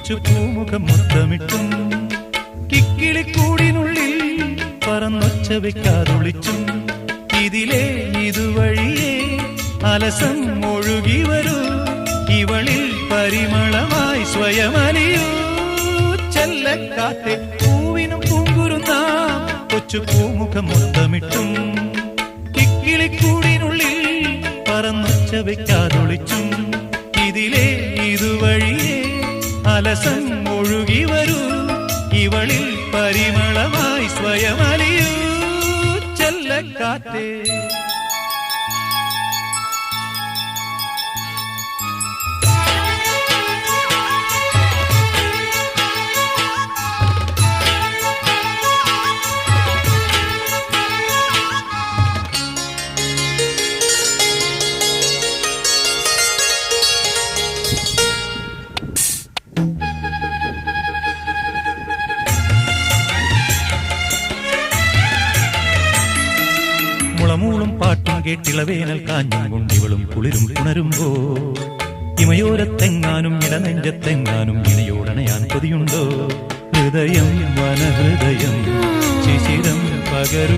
കൊച്ചു പൂമുഖം മുത്തമിട്ടും കിക്കിളിക്കൂടിനുള്ളിൽ പറന്നൊച്ച വെക്കാതൊളിച്ചും ഇതിലേ ഇതുവഴിയേ അലസം ഒഴുകി വരൂ ഇവളിൽ പരിമളമായി സ്വയമലിയൂ ചെല്ലക്കാട്ടെ പൂവിനും പൂങ്കുരുന്നാം കൊച്ചു പൂമുഖം മുത്തമിട്ടും കിക്കിളിക്കൂടിനുള്ളിൽ പറന്നൊച്ച വെക്കാതൊളിച്ചും ഇതിലേ ഇതുവഴിയേ അലസം ഒഴുകി വരൂ ഇവളിൽ പരിമളമായി സ്വയമലിയൂ ചെല്ലക്കാറ്റേ മുളമൂളും പാട്ടും കേട്ടിളവേനൽ കാഞ്ഞും കൊണ്ടിവളും കുളിരും പുണരുമ്പോ ഇമയോരത്തെങ്ങാനും ഇടനെഞ്ചത്തെങ്ങാനും ഇണയോടണയാൻ കൊതിയുണ്ടോ ഹൃദയം വനഹൃദയം ശിശിരം പകരും